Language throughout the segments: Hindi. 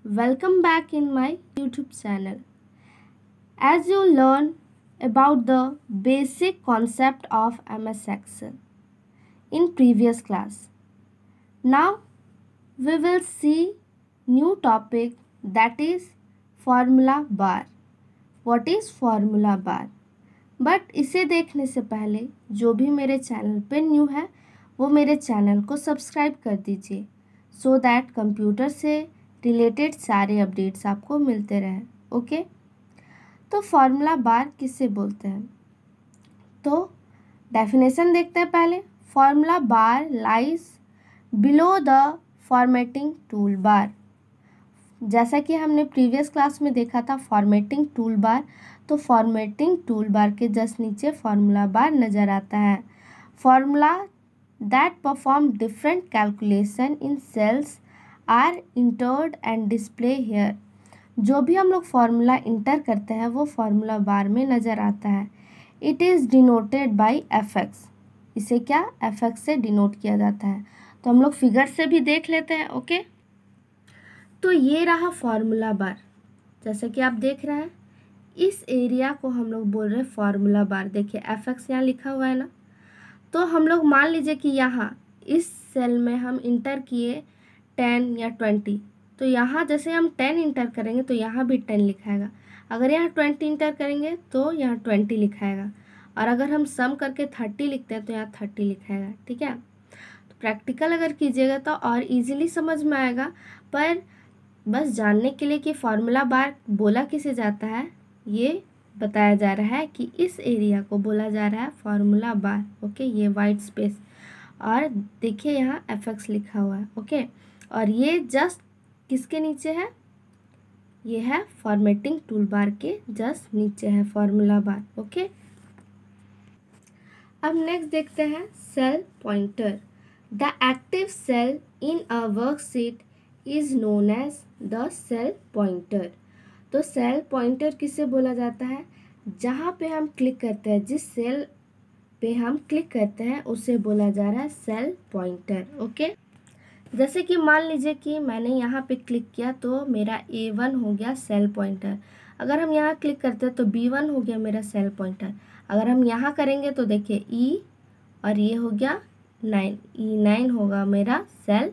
Welcome back in my YouTube channel. As you learn about the basic concept of MS Excel in previous class, now we will see new topic, that is formula bar. What is formula bar? But इसे देखने से पहले जो भी मेरे चैनल पे न्यू है वो मेरे चैनल को सब्सक्राइब कर दीजिए सो दैट कंप्यूटर से रिलेटेड सारे अपडेट्स आपको मिलते रहें। ओके, तो फॉर्मूला बार किससे बोलते हैं? तो डेफिनेशन देखते हैं पहले। Formula bar lies below the formatting tool bar. जैसा कि हमने प्रीवियस क्लास में देखा था फॉर्मेटिंग टूल बार, तो फॉर्मेटिंग टूल बार के जस्ट नीचे फॉर्मूला बार नज़र आता है। Formula that perform different calculation in cells are entered and display here. जो भी हम लोग फॉर्मूला इंटर करते हैं वो फॉर्मूला बार में नज़र आता है। It is denoted by FX. इसे क्या एफएक्स से डिनोट किया जाता है। तो हम लोग फिगर से भी देख लेते हैं। ओके, तो ये रहा फॉर्मूला बार। जैसा कि आप देख रहे हैं इस एरिया को हम लोग बोल रहे हैं फॉर्मूला बार। देखिए एफएक्स यहाँ लिखा हुआ है ना, तो हम लोग मान लीजिए कि यहाँ इस सेल में हम इंटर किए 10 या 20, तो यहाँ जैसे हम 10 इंटर करेंगे तो यहाँ भी 10 लिखाएगा। अगर यहाँ 20 इंटर करेंगे तो यहाँ 20 लिखाएगा, और अगर हम सम करके 30 लिखते हैं तो यहाँ 30 लिखाएगा। ठीक है, तो प्रैक्टिकल अगर कीजिएगा तो और इजीली समझ में आएगा। पर बस जानने के लिए कि फॉर्मूला बार बोला किसे जाता है ये बताया जा रहा है कि इस एरिया को बोला जा रहा है फॉर्मूला बार। ओके, ये वाइट स्पेस, और देखिए यहाँ एफएक्स लिखा हुआ है। ओके, और ये जस्ट किसके नीचे है? ये है फॉर्मेटिंग टूल बार के जस्ट नीचे है फॉर्मूला बार। ओके, अब नेक्स्ट देखते हैं cell pointer. The active cell in a worksheet is known as the cell pointer. तो सेल पॉइंटर किसे बोला जाता है? जहाँ पे हम क्लिक करते हैं, जिस सेल पे हम क्लिक करते हैं उसे बोला जा रहा है सेल पॉइंटर। ओके, जैसे कि मान लीजिए कि मैंने यहाँ पे क्लिक किया तो मेरा A1 हो गया सेल पॉइंटर। अगर हम यहाँ क्लिक करते हैं तो B1 हो गया मेरा सेल पॉइंटर। अगर हम यहाँ करेंगे तो देखिए E, और ये हो गया 9, E9 होगा मेरा सेल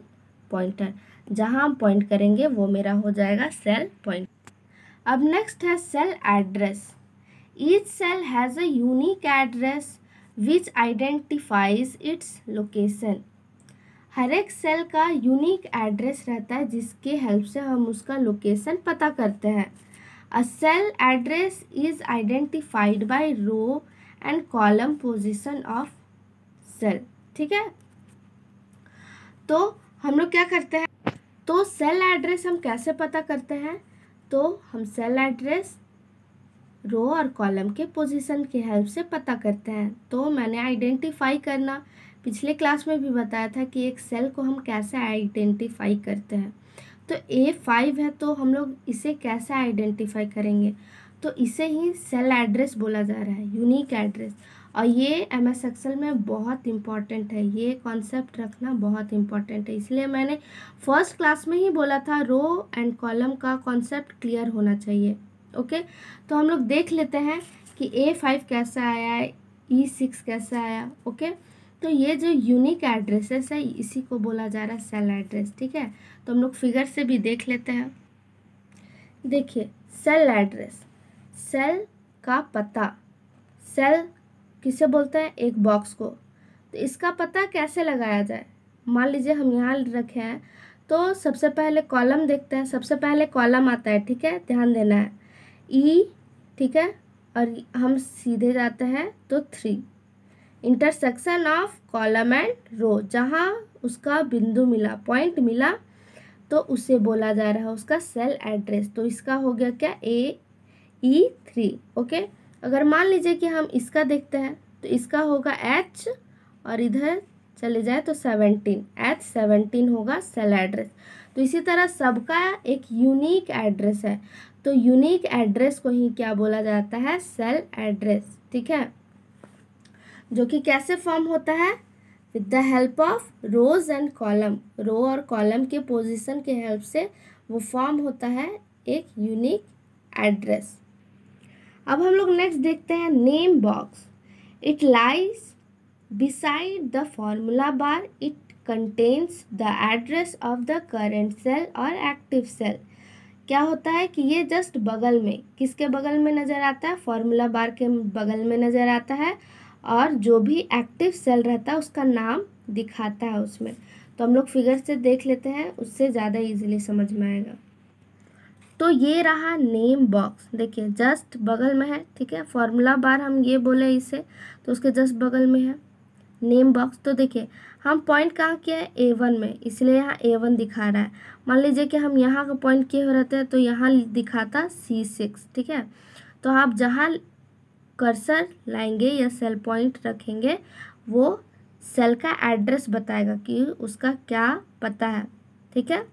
पॉइंटर। जहाँ हम पॉइंट करेंगे वो मेरा हो जाएगा सेल पॉइंट। अब नेक्स्ट है cell address. Each cell has a unique address which identifies its location. हर एक सेल का यूनिक एड्रेस रहता है जिसके हेल्प से हम उसका लोकेशन पता करते हैं। A cell address is identified by row and column position of cell. ठीक है, तो हम लोग क्या करते हैं, तो सेल एड्रेस हम कैसे पता करते हैं? तो हम सेल एड्रेस रो और कॉलम के पोजीशन के हेल्प से पता करते हैं। तो मैंने आइडेंटिफाई करना पिछले क्लास में भी बताया था कि एक सेल को हम कैसे आइडेंटिफाई करते हैं। तो A5 है तो हम लोग इसे कैसे आइडेंटिफाई करेंगे? तो इसे ही सेल एड्रेस बोला जा रहा है, यूनिक एड्रेस। और ये MS एक्सेल में बहुत इम्पॉर्टेंट है, ये कॉन्सेप्ट रखना बहुत इम्पॉर्टेंट है। इसलिए मैंने फर्स्ट क्लास में ही बोला था रो एंड कॉलम का कॉन्सेप्ट क्लियर होना चाहिए। ओके, तो हम लोग देख लेते हैं कि A5 कैसा आया है, E6 कैसा आया। ओके, तो ये जो यूनिक एड्रेसेस है इसी को बोला जा रहा है सेल एड्रेस। ठीक है, तो हम लोग फिगर से भी देख लेते हैं। देखिए सेल एड्रेस, सेल का पता। सेल किसे बोलते हैं? एक बॉक्स को। तो इसका पता कैसे लगाया जाए? मान लीजिए हम यहाँ रखे हैं तो सबसे पहले कॉलम देखते हैं। सबसे पहले कॉलम आता है, ठीक है, ध्यान देना है, E, ठीक है, और हम सीधे जाते हैं तो 3, इंटरसेक्शन ऑफ कॉलम एंड रो, जहाँ उसका बिंदु मिला, पॉइंट मिला, तो उसे बोला जा रहा है उसका सेल एड्रेस। तो इसका हो गया क्या? AE3। ओके, अगर मान लीजिए कि हम इसका देखते हैं तो इसका होगा H, और इधर चले जाए तो 17, H17 होगा सेल एड्रेस। तो इसी तरह सबका एक यूनिक एड्रेस है, तो यूनिक एड्रेस को ही क्या बोला जाता है? Cell address. ठीक है, जो कि कैसे फॉर्म होता है? With the help of rows and column. Row और कॉलम के पोजीशन के हेल्प से वो फॉर्म होता है एक यूनिक एड्रेस। अब हम लोग नेक्स्ट देखते हैं name box. It lies beside the formula bar, it contains the address of the current cell और एक्टिव सेल। क्या होता है कि ये जस्ट बगल में, किसके बगल में नज़र आता है, फॉर्मूला बार के बगल में नज़र आता है, और जो भी एक्टिव सेल रहता है उसका नाम दिखाता है उसमें। तो हम लोग फिगर से देख लेते हैं, उससे ज़्यादा इजीली समझ में आएगा। तो ये रहा नेम बॉक्स, देखिए जस्ट बगल में है, ठीक है। फॉर्मूला बार हम ये बोले इसे, तो उसके जस्ट बगल में है नेम बॉक्स। तो देखिए हम पॉइंट कहाँ किया है, A1 में, इसलिए यहाँ A1 दिखा रहा है। मान लीजिए कि हम यहाँ का पॉइंट किए हो रहते हैं तो यहाँ दिखाता C6, ठीक है। तो आप जहाँ कर्सर लाएंगे या सेल पॉइंट रखेंगे वो सेल का एड्रेस बताएगा कि उसका क्या पता है, ठीक है।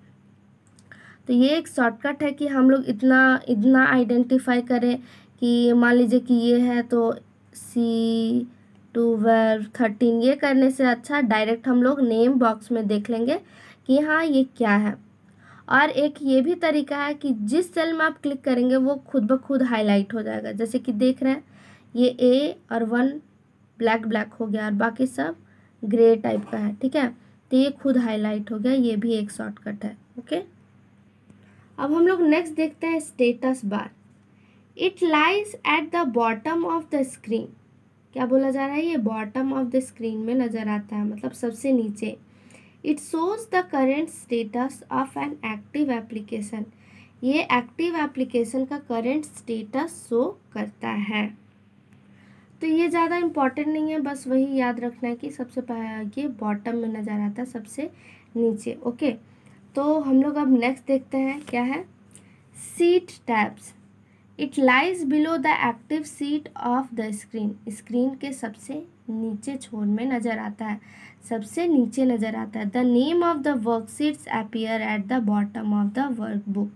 तो ये एक शॉर्टकट है कि हम लोग इतना आइडेंटिफाई करें कि मान लीजिए कि ये है तो C12 13, ये करने से अच्छा डायरेक्ट हम लोग नेम बॉक्स में देख लेंगे कि हाँ ये क्या है। और एक ये भी तरीका है कि जिस सेल में आप क्लिक करेंगे वो खुद ब खुद हाईलाइट हो जाएगा। जैसे कि देख रहे हैं ये A और 1 ब्लैक ब्लैक हो गया और बाकी सब ग्रे टाइप का है, ठीक है। तो ये खुद हाईलाइट हो गया, ये भी एक शॉर्टकट है, ओके। अब हम लोग नेक्स्ट देखते हैं status bar. It lies at the bottom of the screen. क्या बोला जा रहा है, ये बॉटम ऑफ द स्क्रीन में नज़र आता है, मतलब सबसे नीचे। It shows the current status of an active application. ये एक्टिव एप्लीकेशन का करेंट स्टेटस शो करता है। तो ये ज़्यादा इम्पॉर्टेंट नहीं है, बस वही याद रखना है कि सबसे ये बॉटम में नज़र आता है, सबसे नीचे, ओके। तो हम लोग अब नेक्स्ट देखते हैं क्या है, seat tabs. It lies below the active seat of the screen. Screen के सबसे नीचे छोर में नज़र आता है, सबसे नीचे नज़र आता है। The name of the worksheets appear at the bottom of the workbook.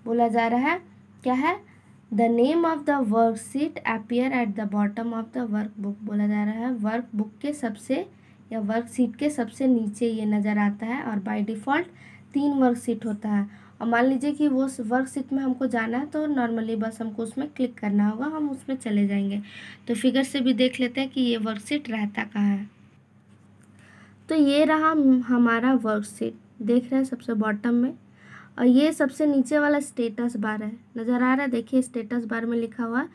बोला जा रहा है क्या है, the name of the worksheet appear at the bottom of the workbook. बोला जा रहा है वर्कबुक के सबसे या वर्कशीट के सबसे नीचे ये नज़र आता है। और बाय डिफ़ॉल्ट 3 वर्कशीट होता है। और मान लीजिए कि वो वर्कशीट में हमको जाना है तो नॉर्मली बस हमको उसमें क्लिक करना होगा, हम उसमें चले जाएंगे। तो फिगर से भी देख लेते हैं कि ये वर्कशीट रहता कहाँ है। तो ये रहा हमारा वर्कशीट, देख रहे हैं सबसे बॉटम में। और ये सबसे नीचे वाला स्टेटस बार है, नज़र आ रहा है, देखिए स्टेटस बार में लिखा हुआ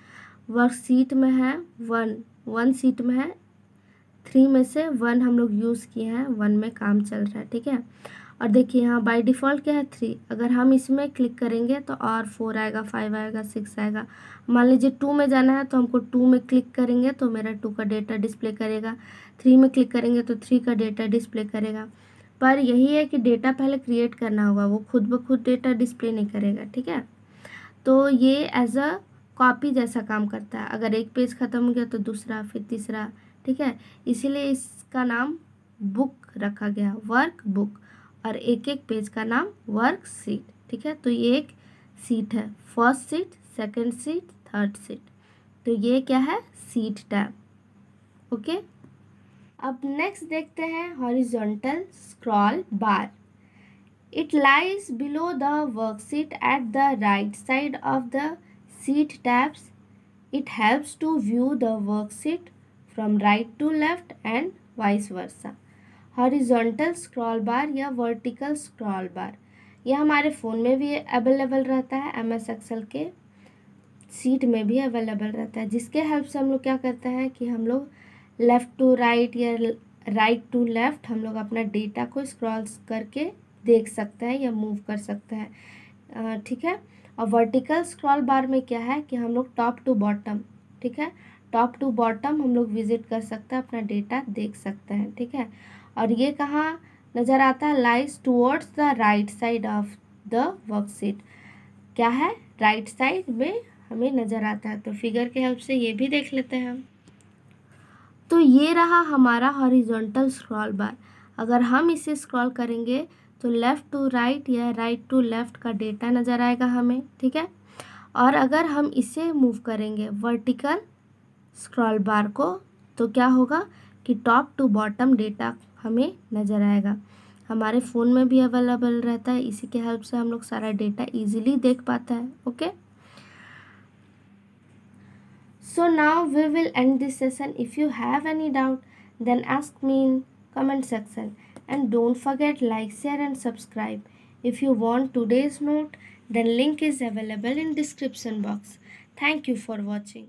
वर्कशीट में है 1 सीट में है, 3 में से 1 हम लोग यूज़ किए हैं, 1 में काम चल रहा है, ठीक है। और देखिए यहाँ बाय डिफ़ॉल्ट क्या है 3, अगर हम इसमें क्लिक करेंगे तो और 4 आएगा, 5 आएगा, 6 आएगा। मान लीजिए 2 में जाना है तो हमको 2 में क्लिक करेंगे तो मेरा 2 का डेटा डिस्प्ले करेगा, 3 में क्लिक करेंगे तो 3 का डेटा डिस्प्ले करेगा। पर यही है कि डेटा पहले क्रिएट करना होगा, वो खुद ब खुद डेटा डिस्प्ले नहीं करेगा, ठीक है। तो ये एज अ कॉपी जैसा काम करता है, अगर एक पेज ख़त्म हो गया तो दूसरा, फिर तीसरा, ठीक है। इसीलिए इसका नाम बुक रखा गया, वर्क बुक, और एक एक पेज का नाम वर्क सीट, ठीक है। तो ये एक सीट है, first sheet, second sheet, third sheet. तो ये क्या है, सीट टैब, ओके। अब नेक्स्ट देखते हैं horizontal scroll bar. It lies below the worksheet at the right side of the sheet tabs. It helps to view the worksheet from right to left and vice versa. Horizontal scroll bar या वर्टिकल स्क्रॉल बार, यह हमारे फ़ोन में भी अवेलेबल रहता है, MS एक्सेल के सीट में भी अवेलेबल रहता है, जिसके हेल्प से हम लोग क्या करते हैं कि हम लोग लेफ़्ट टू राइट या राइट टू लेफ़्ट हम लोग अपना डेटा को स्क्रॉल करके देख सकते हैं या मूव कर सकते हैं, ठीक है। और वर्टिकल स्क्रॉल बार में क्या है कि हम लोग टॉप टू बॉटम, ठीक है, टॉप टू बॉटम हम लोग विजिट कर सकते हैं, अपना डेटा देख सकते हैं, ठीक है। और ये कहाँ नज़र आता है, lies towards the right side of the worksheet. क्या है, राइट साइड में हमें नज़र आता है। तो फिगर के हेल्प से ये भी देख लेते हैं हम। तो ये रहा हमारा हॉरिजॉन्टल स्क्रॉल बार। अगर हम इसे स्क्रॉल करेंगे तो लेफ़्ट टू राइट या राइट टू लेफ़्ट का डेटा नज़र आएगा हमें, ठीक है। और अगर हम इसे मूव करेंगे वर्टिकल स्क्रॉल बार को तो क्या होगा कि टॉप टू बॉटम डेटा हमें नज़र आएगा। हमारे फ़ोन में भी अवेलेबल रहता है, इसी के हेल्प से हम लोग सारा डेटा इजीली देख पाता है. Okay, so now we will end this session. If you have any doubt, then ask me in comment section, and don't forget like, share and subscribe. If you want today's note, then link is available in description box. Thank you for watching.